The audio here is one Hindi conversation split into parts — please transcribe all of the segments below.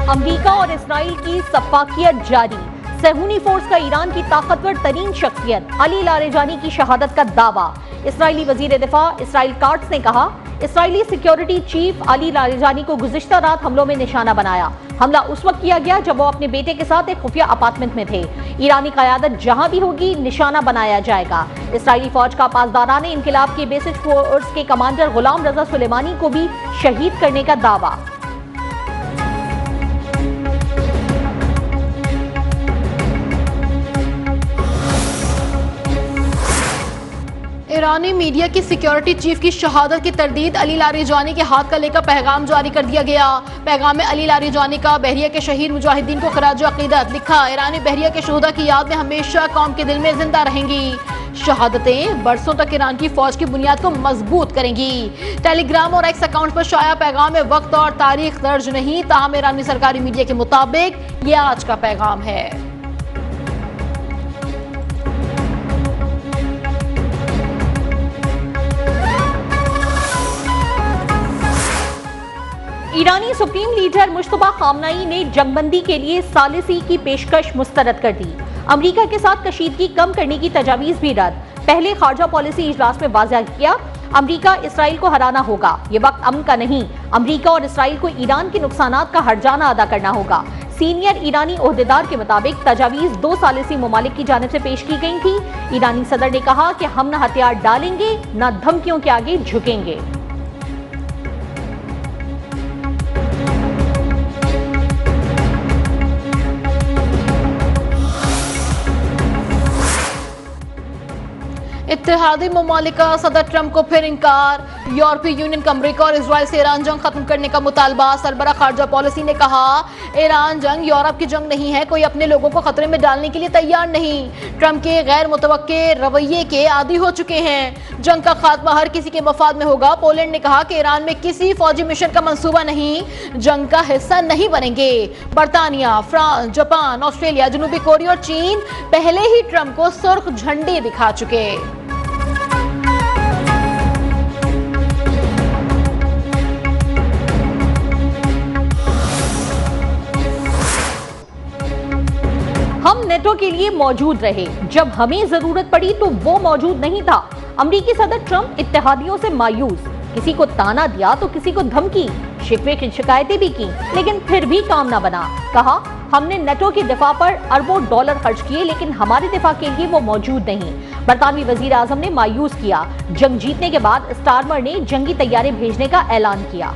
अमेरिका और इसराइल की सफाकियत जारी। सहूनी फोर्स का ईरान की ताकतवर तरीन शख्सियत अली लारेजानी की शहादत का दावा। इसराइली वजीर दिफा इसराइल काट्स ने कहा, इसराइली सिक्योरिटी चीफ अली लारेजानी को गुज़िश्ता रात हमलों में निशाना बनाया। हमला उस वक्त किया गया जब वो अपने बेटे के साथ एक खुफिया अपार्टमेंट में थे। ईरानी क़यादत जहां भी होगी निशाना बनाया जाएगा। इसराइली फौज का पासदारान इनकिलाब के बेसिक फोर्स के कमांडर गुलाम रजा सुलेमानी को भी शहीद करने का दावा। ईरानी मीडिया की सिक्योरिटी चीफ की शहादत की तरदीद अली लारेजानी के हाथ का लेकर पैगाम जारी कर दिया गया। पैगाम में अली लारेजानी का बहरिया के शहीद मुजाहिदीन को खराज अकीदत लिखा। ईरानी बहरिया के शहदा की याद में हमेशा कौम के दिल में जिंदा रहेंगी। शहादतें बरसों तक ईरान की फौज की बुनियाद को मजबूत करेंगी। टेलीग्राम और एक्स अकाउंट पर शाया पैगाम में वक्त और तारीख दर्ज नहीं, ताहम ईरानी सरकारी मीडिया के मुताबिक ये आज का पैगाम है। ईरानी सुप्रीम लीडर मुश्तबा खामनाई ने जंगबंदी के लिए सालिसी की पेशकश मुस्तरद कर दी। अमेरिका के साथ कशीदगी कम करने की तजावीज भी रद्द। पहले खारजा पॉलिसी इजलास में वाज़ेह किया, अमेरिका इसराइल को हराना होगा। ये वक्त अमन का नहीं, अमेरिका और इसराइल को ईरान के नुकसानात का हर्जाना अदा करना होगा। सीनियर ईरानी ओहदेदार के मुताबिक तजावीज 2 सालिसी ममालिक की जानिब से पेश की गई थी। ईरानी सदर ने कहा कि हम न हथियार डालेंगे न धमकियों के आगे झुकेंगे। इत्तेहादी ममालिक का सदर ट्रंप को फिर इंकार। यूरोपीय यूनियन का अमेरिका और इजराइल से ईरान जंग खत्म करने का मुतालबा। सरबरा खारजा पॉलिसी ने कहा, ईरान जंग यूरोप की जंग नहीं है, कोई अपने लोगों को खतरे में डालने के लिए तैयार नहीं। ट्रंप के गैर मुतवक्के रवैये के आदी हो चुके हैं। जंग का खात्मा हर किसी के मफाद में होगा। पोलैंड ने कहा कि ईरान में किसी फौजी मिशन का मंसूबा नहीं, जंग का हिस्सा नहीं बनेंगे। बरतानिया, फ्रांस, जापान, ऑस्ट्रेलिया, जनूबी कोरिया और चीन पहले ही ट्रंप को सुर्ख झंडे दिखा चुके। हम नेटो के लिए मौजूद रहे, जब हमें जरूरत पड़ी तो वो मौजूद नहीं था। अमेरिकी सदर ट्रंप इत्तेहादियों से मायूस, किसी को ताना दिया तो किसी को धमकी, शिकवे की शिकायतें भी की, लेकिन फिर भी काम ना बना। कहा, हमने नेटो के दिफा पर अरबों डॉलर खर्च किए, लेकिन हमारे दिफा के लिए वो मौजूद नहीं। बरतानवी वजीर आजम ने मायूस किया। जंग जीतने के बाद स्टारमर ने जंगी तैयारी भेजने का ऐलान किया।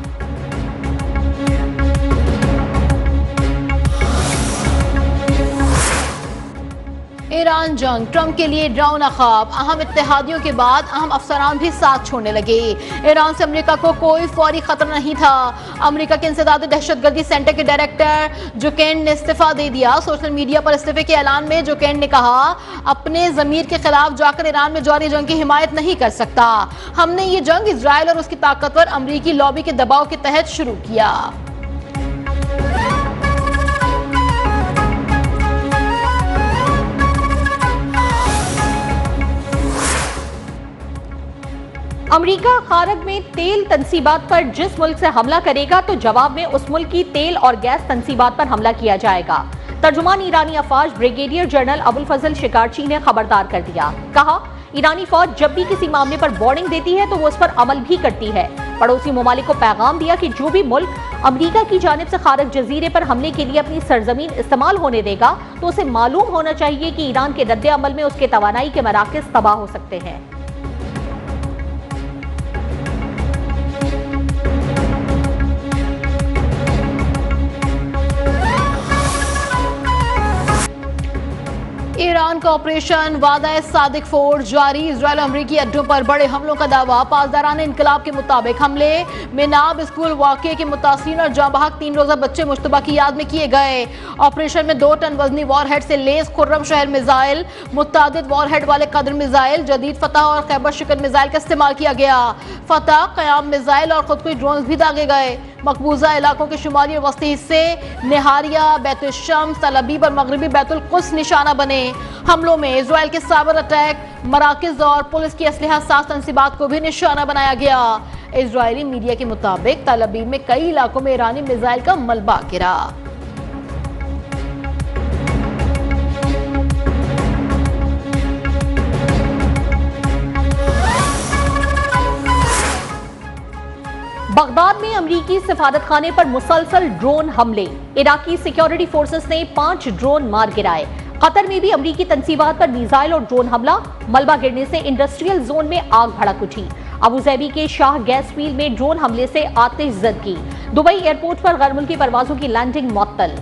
ईरान जंग ट्रंप के लिए डरावना ख्वाब। अहम इत्तेहादियों के बाद अहम अफसरान भी साथ छोड़ने लगे। ईरान से अमेरिका को कोई फौरी खतरा नहीं था। अमेरिका के इंसदाद दहशतगर्दी सेंटर के डायरेक्टर जोकेन ने इस्तीफा दे दिया। सोशल मीडिया पर इस्तीफे के ऐलान में जोकेन ने कहा, अपने ज़मीर के खिलाफ जाकर ईरान में जारी जंग की हिमायत नहीं कर सकता। हमने ये जंग इजराइल और उसकी ताकतवर अमरीकी लॉबी के दबाव के तहत शुरू किया। अमेरिका खारग में तेल तंसीबात पर जिस मुल्क से हमला करेगा तो जवाब में उस मुल्क की तेल और गैस तंसीबात पर हमला किया जाएगा। तर्जुमान ईरानी अफवाज ब्रिगेडियर जनरल अबुल फजल शिकारची ने खबरदार कर दिया। कहा, ईरानी फौज जब भी किसी मामले पर वार्निंग देती है तो वो उस पर अमल भी करती है। पड़ोसी ममालिक को पैगाम दिया कि जो भी मुल्क अमेरिका की जानिब से खारग जजीरे पर हमले के लिए अपनी सरजमीन इस्तेमाल होने देगा तो उसे मालूम होना चाहिए कि ईरान के रद्द अमल में उसके तवानाई के मराकज़ तबाह हो सकते हैं। ईरान का ऑपरेशन वादा सादिक फोर्स जारी। इजरायल अमरीकी अड्डों पर बड़े हमलों का दावा। पासदारान इनकलाब के मुताबिक हमले मिनाब स्कूल वाक़े के मुतासिरीन और जांबहक 3 रोज़ा बच्चे मुश्तबा की याद में किए गए। ऑपरेशन में 2 टन वजनी वॉरहेड से लेस खुर्रम शहर मिसाइल, मुतादिद वॉरहेड वाले कदर मिसाइल, जदीद फतह और खैबर शिकन मिसाइल का इस्तेमाल किया गया। फतह, क़याम मिसाइल और खुदकुश ड्रोन भी दागे गए। मकबूजा इलाकों के शुमाली और वस्ती हिस्से नेहारिया, बैतुल शम्स, तल अबीब और मगरबी बैतुल कुद्स निशाना बने। हमलों में इजराइल के साइबर अटैक, मराकिज और पुलिस की असलहा साज तंसीबात को भी निशाना बनाया गया। इजरायली मीडिया के मुताबिक तल अबीब में कई इलाकों में ईरानी मिसाइल का मलबा गिरा। बगदाद में अमरीकी सिफारतखाने पर मुसलसल ड्रोन हमले, इराकी सिक्योरिटी फोर्सेस ने 5 ड्रोन मार गिराए। कतर में भी अमरीकी तंसीबात पर मिसाइल और ड्रोन हमला, मलबा गिरने से इंडस्ट्रियल जोन में आग भड़क उठी। अबुधाबी के शाह गैस फील्ड में ड्रोन हमले से आतिशज़दगी, दुबई एयरपोर्ट पर गैर मुल्की परवाजों की लैंडिंग मुअत्तल।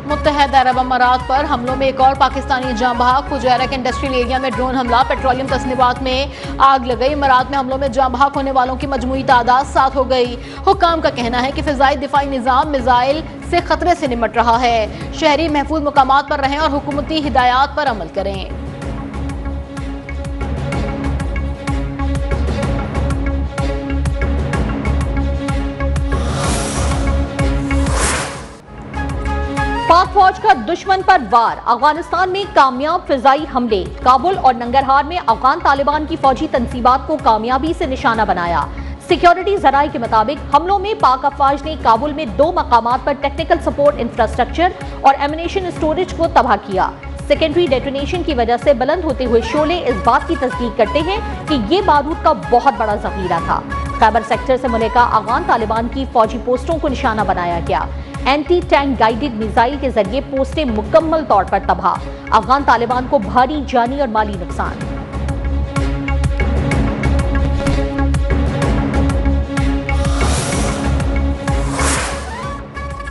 मुत्तहदा अरब अमारात पर हमलों में एक और पाकिस्तानी जाँ बहक, फुजैरा के इंडस्ट्रियल एरिया में ड्रोन हमला, पेट्रोलियम तस्नीबात में आग लग गई। अमारात में हमलों में जाँ बहक होने वालों की मजमूई तादाद 7 हो गई। हुक्काम का कहना है कि फिजाई दिफाई निज़ाम मिसाइल से खतरे से निमट रहा है। शहरी महफूज मुकामात पर रहें और हुकूमती हिदायत पर अमल करें। पाक फौज का दुश्मन पर वार, अफगानिस्तान में कामयाब फिजाई हमले, काबुल और नंगरहार में अफगान तालिबान की फौजी तंसीबात को कामयाबी से निशाना बनाया। सिक्योरिटी जराये के मुताबिक हमलों में पाक अफवाज ने काबुल में 2 मकामात पर टेक्निकल सपोर्ट इंफ्रास्ट्रक्चर और एमिनेशन स्टोरेज को तबाह किया। सेकेंडरी डेटोनेशन की वजह से बुलंद होते हुए शोले इस बात की तस्दीक करते हैं कि ये बारूद का बहुत बड़ा जखीरा था। खैबर सेक्टर से मुल्का अफगान तालिबान की फौजी पोस्टों को निशाना बनाया गया। एंटी टैंक गाइडेड मिसाइल के जरिए पोस्टें मुकम्मल तौर पर तबाह, अफगान तालिबान को भारी जानी और माली नुकसान।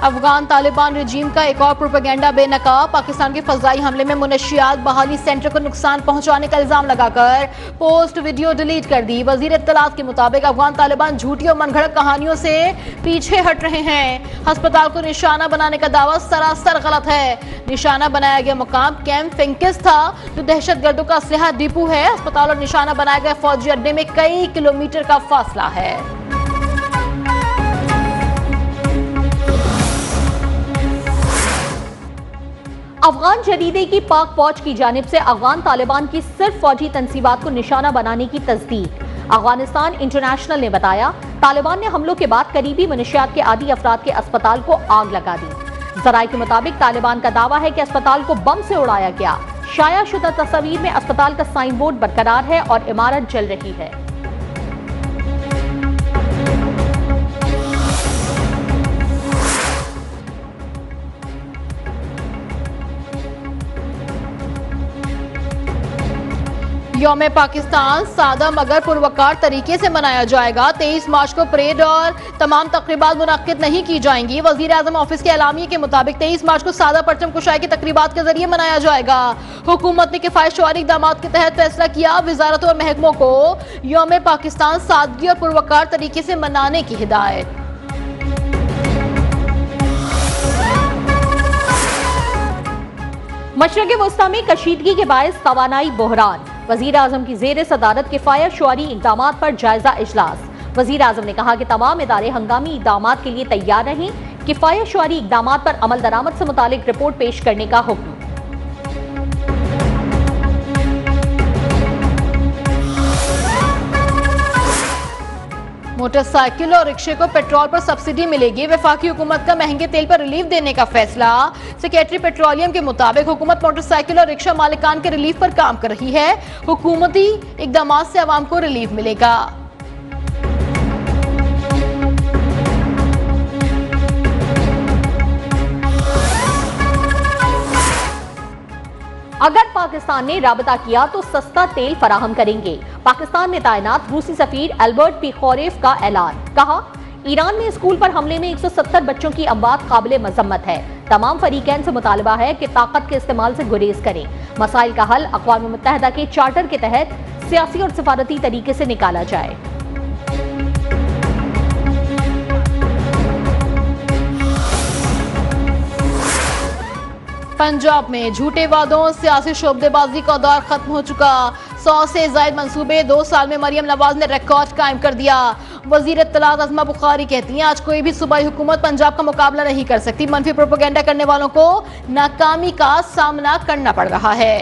अफगान तालिबान रजीम का एक और प्रोपेगेंडा बेनकाब, पाकिस्तान के फजाई हमले में मुनशियात बहाली सेंटर को नुकसान पहुंचाने का इल्जाम लगाकर पोस्ट वीडियो डिलीट कर दी। वजीर इत्तलात के मुताबिक अफगान तालिबान झूठी और मनगढ़ंत कहानियों से पीछे हट रहे हैं। अस्पताल को निशाना बनाने का दावा सरासर गलत है। निशाना बनाया गया मुकाम कैंप फिंकिस था, जो दहशतगर्दों का असलहा डिपो है। अस्पताल और निशाना बनाए गए फौजी अड्डे में कई किलोमीटर का फासला है। अफगान जरीदे की पाक फौज की जानिब से अफगान तालिबान की सिर्फ फौजी तंसीबात को निशाना बनाने की तस्दीक। अफगानिस्तान इंटरनेशनल ने बताया, तालिबान ने हमलों के बाद करीबी मुनशियात के आदी अफराद के अस्पताल को आग लगा दी। जराये के मुताबिक तालिबान का दावा है कि अस्पताल को बम से उड़ाया गया। शाया शुदा तस्वीर में अस्पताल का साइन बोर्ड बरकरार है और इमारत जल रही है। यौम पाकिस्तान सादा मगर पुरवकार तरीके से मनाया जाएगा। 23 मार्च को परेड और तमाम तकरीबात मुनक्किद नहीं की जाएंगी। वजीर आजम ऑफिस के एलामिये के मुताबिक 23 मार्च को सादा परचम कुशाई की तकरीबात के जरिए मनाया जाएगा। हुकूमत ने किफायतशुमारी इक़दामात के तहत फैसला किया, वजारतों और महकमों को यौम पाकिस्तान सादगी और पुरवकार तरीके से मनाने की हिदायत। मशरक़े वस्ता में कशीदगी के बायस तवानाई बहरान, वजीर आजम की जेर सदारत किफायतशुमारी इक़दामात पर जायजा इजलास। वजीर आजम ने कहा कि तमाम इदारे हंगामी इक़दामात के लिए तैयार रहें। किफायतशुमारी इक़दामात पर अमल दरामद से मुतालिक रिपोर्ट पेश करने का हुक्म। मोटरसाइकिल और रिक्शे को पेट्रोल पर सब्सिडी मिलेगी। वफाकी हुकूमत का महंगे तेल पर रिलीफ देने का फैसला। सेक्रेटरी पेट्रोलियम के मुताबिक हुकूमत मोटरसाइकिल और रिक्शा मालिकान के रिलीफ पर काम कर रही है। हुकूमती इक़दामात से आवाम को रिलीफ मिलेगा। अगर पाकिस्तान ने राबता किया तो सस्ता तेल फराहम करेंगे। पाकिस्तान में तैनात रूसी सफीर एल्बर्ट पीखोरेव का ऐलान। कहा, ईरान में स्कूल पर हमले में 170 बच्चों की अमवात काबिले मजम्मत है। तमाम फरीकैन से मुतालबा है कि ताकत के इस्तेमाल से गुरेज करें। मसाइल का हल अक़वाम मुत्तहिदा के चार्टर के तहत सियासी और सिफारती तरीके से निकाला जाए। पंजाब में झूठे वादों सियासी शोबदेबाजी का दौर खत्म हो चुका। 100 से ज्यादा मंसूबे 2 साल में मरियम नवाज ने रिकॉर्ड कायम कर दिया। वजीर इत्तलात अज़मा बुखारी कहती हैं, आज कोई भी सूबाई हुकूमत पंजाब का मुकाबला नहीं कर सकती। मनफी प्रोपेगेंडा करने वालों को नाकामी का सामना करना पड़ रहा है।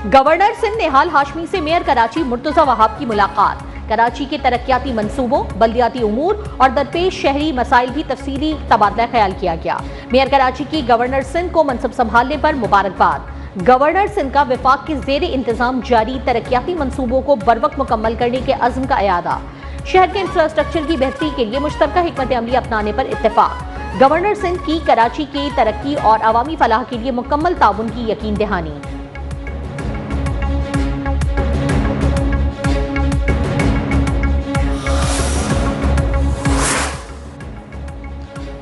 गवर्नर सिंध निहाल हाशमी से मेयर कराची मुर्तजा वहाब की मुलाकात। कराची के तरक्याती मंसूबों, बल्दियाती उमूर और दरपेश शहरी मसाइल भी तफसीली तबादला ख्याल किया गया। मेयर कराची की गवर्नर सिंध को मनसब संभालने पर मुबारकबाद। गवर्नर सिंध का विफाक के जेर इंतजाम जारी तरक्याती मंसूबों को बरवक्त मुकम्मल करने के अज़्म का इयादा। शहर के इंफ्रास्ट्रक्चर की बेहतरी के लिए मुश्तरका हिकमत अमली अपनाने पर इत्तेफाक। गवर्नर सिंध की कराची के तरक्की और अवामी फलाह के लिए मुकम्मल ताउन की यकीन दहानी।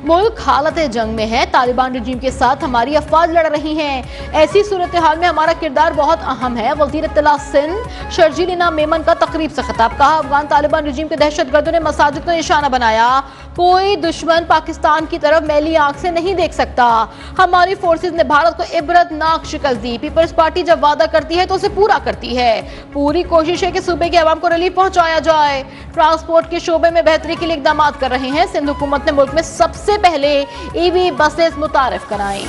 मुल्क हालत जंग में है, तालिबान रजीम के साथ हमारी अफवाज लड़ रही हैं। ऐसी सूरत हाल में हमारा किरदार बहुत अहम है। वज़ीर इत्तला सिंध शर्जील इनाम मेमन का तकरीब से खिताब। कहा, अफगान तालिबान रजीम के दहशतगर्दों ने मसाजिद को निशाना बनाया। कोई दुश्मन पाकिस्तान की तरफ मैली आंख से नहीं देख सकता। हमारी फोर्सेज ने भारत को इबरतनाक शिकस्त दी। पीपल्स पार्टी जब वादा करती है तो उसे पूरा करती है। पूरी कोशिश है कि सूबे के अवाम को रिलीफ पहुंचाया जाए। ट्रांसपोर्ट के शोबे में बेहतरी के लिए इकदाम कर रहे हैं। सिंध हुकूमत ने मुल्क में सबसे पहले ईवी बसेस मुतारिफ कराई।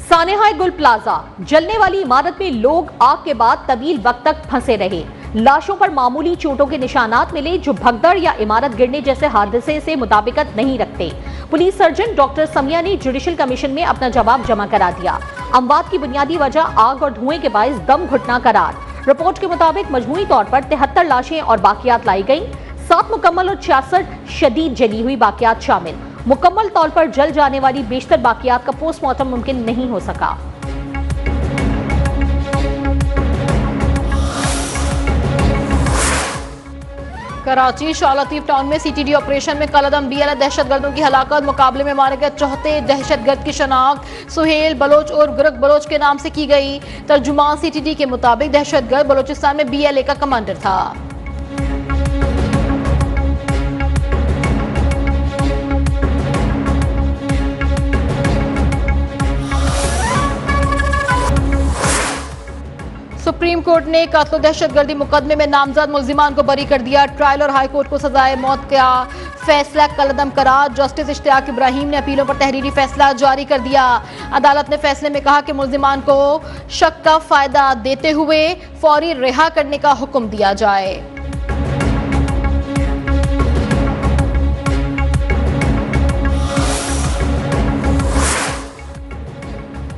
सानेहाय गुल प्लाजा, जलने वाली इमारत में लोग आग के बाद तवील वक्त तक फंसे रहे। लाशों पर मामूली चोटों के निशानात मिले जो भगदड़ या इमारत गिरने जैसे हादसे से मुताबिकत नहीं रखते। पुलिस सर्जन डॉक्टर समिया ने जुडिशल कमीशन में अपना जवाब जमा करा दिया। अमवात की बुनियादी वजह आग और धुएं के बायस दम घुटना करार। रिपोर्ट के मुताबिक मजमूई तौर पर 73 लाशें और बाकियात लाई गई। 7 मुकम्मल और 66 शदीद जली हुई बाकियात शामिल। मुकम्मल तौर पर जल जाने वाली बेशतर बाकियात का पोस्टमार्टम मुमकिन नहीं हो सका। कराची शाह लतीफ टाउन में सीटीडी ऑपरेशन में कलअदम BLA दहशतगर्दों की हलाकत। मुकाबले में मारे गए चौथे दहशतगर्द की शनाख्त सुहेल बलोच और गुरक बलोच के नाम से की गई। तर्जुमान सीटीडी के मुताबिक दहशतगर्द बलोचिस्तान में BLA का कमांडर था। सुप्रीम कोर्ट ने कत्ल दहशतगर्दी मुकदमे में नामजद मुल्जिमान को बरी कर दिया। ट्रायल और हाई कोर्ट को सजाए मौत का फैसला कलअदम करार। जस्टिस इश्तियाक इब्राहिम ने अपीलों पर तहरीरी फैसला जारी कर दिया। अदालत ने फैसले में कहा कि मुल्जिमान को शक का फायदा देते हुए फौरी रिहा करने का हुक्म दिया जाए।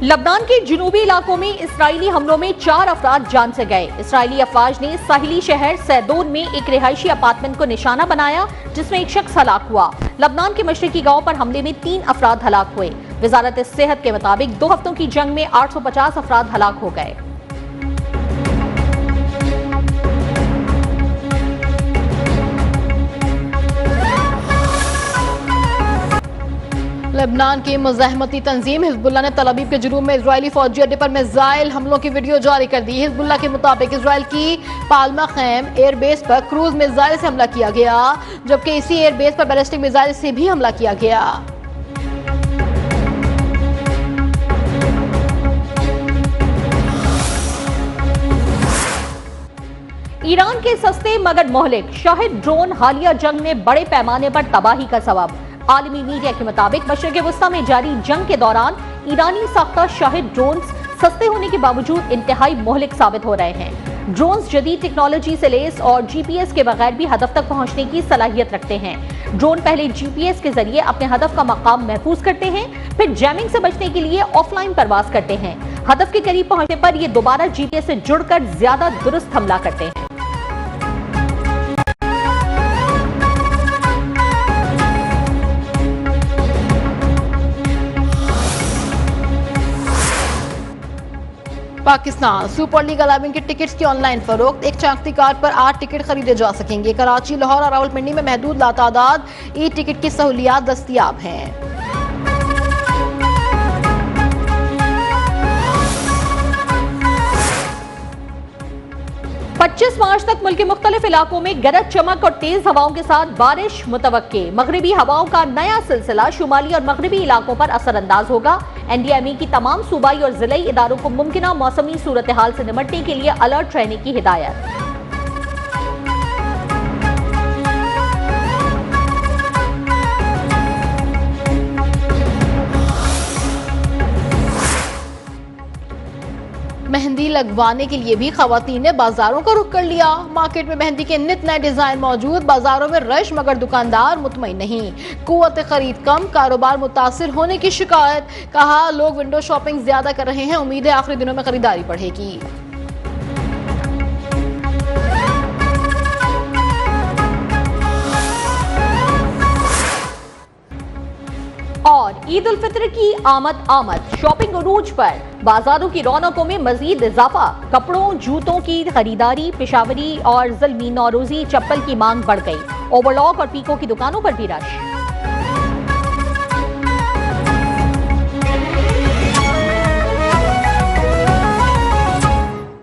लबनान के जुनूबी इलाकों में इसराइली हमलों में 4 अफराद जान से गए। इसराइली अफवाज ने साहिली शहर सैदोन में एक रिहायशी अपार्टमेंट को निशाना बनाया जिसमें एक शख्स हलाक हुआ। लबनान के मशरकी गांव पर हमले में 3 अफराद हलाक हुए। वजारत सेहत के मुताबिक 2 हफ्तों की जंग में 850 अफराद हलाक हो गए। लेबनान की मुजाहमती तंजीम हिजबुल्लाह ने तल अवीव के जुनूब में इजरायली फौजी अड्डे पर मिसाइल हमलों की वीडियो जारी कर दी। हिजबुल्लाह के मुताबिक इजरायल की पाल्मा खैम एयरबेस पर क्रूज मिसाइल से हमला किया गया, जबकि इसी एयरबेस पर बैलिस्टिक मिसाइल से भी हमला किया गया। ईरान के सस्ते मगर मोहलिक शाहिद ड्रोन हालिया जंग में बड़े पैमाने पर तबाही का सबब। आलमी मीडिया के मुताबिक मशरिक़ वस्ता में जारी जंग के दौरान ईरानी साख्ता शाहिद ड्रोन्स सस्ते होने के बावजूद इंतहाई मोहलिक साबित हो रहे हैं। ड्रोन्स जदीद टेक्नोलॉजी से लैस और GPS के बगैर भी हदफ तक पहुंचने की सलाहियत रखते हैं। ड्रोन पहले GPS के जरिए अपने हदफ का मकाम महफूज करते हैं, फिर जैमिंग से बचने के लिए ऑफलाइन परवाज करते हैं। हदफ के करीब पहुंचने पर ये दोबारा GPS से जुड़कर ज्यादा दुरुस्त हमला करते हैं। पाकिस्तान सुपर लीग 11 के टिकट्स की ऑनलाइन फरोख्त। एक चौंकती कार्ड पर 8 टिकट खरीदे जा सकेंगे। कराची, लाहौर और रावलपिंडी में महदूद लातादाद ई टिकट की सहूलियात दस्तयाब हैं। 25 मार्च तक मुल्क के मुख्तलिफ इलाकों में गरज चमक और तेज हवाओं के साथ बारिश मुतवक्के। मगरिबी हवाओं का नया सिलसिला शुमाली और मगरिबी इलाकों पर असरअंदाज होगा। NDMA की तमाम सूबाई और जिले इदारों को मुमकिना मौसमी सूरत हाल से निपटने के लिए अलर्ट रहने की हिदायत। मेहंदी लगवाने के लिए भी खवातीन ने बाजारों का रुख कर लिया। मार्केट में मेहंदी के नित नए डिजाइन मौजूद, बाजारों में रश मगर दुकानदार मुतमईन नहीं। कुव्वत खरीद कम, कारोबार मुतासिर होने की शिकायत। कहा लोग विंडो शॉपिंग ज्यादा कर रहे हैं, उम्मीद है आखिरी दिनों में खरीदारी बढ़ेगी। और ईद उल फित्र की आमद शॉपिंग उरूज पर, बाजारों की रौनकों में मजीद इजाफा। कपड़ों जूतों की खरीदारी, पेशावरी और ज़ुल्मी नौरोजी चप्पल की मांग बढ़ गई। ओवरलॉक और पीको की दुकानों पर भी रश।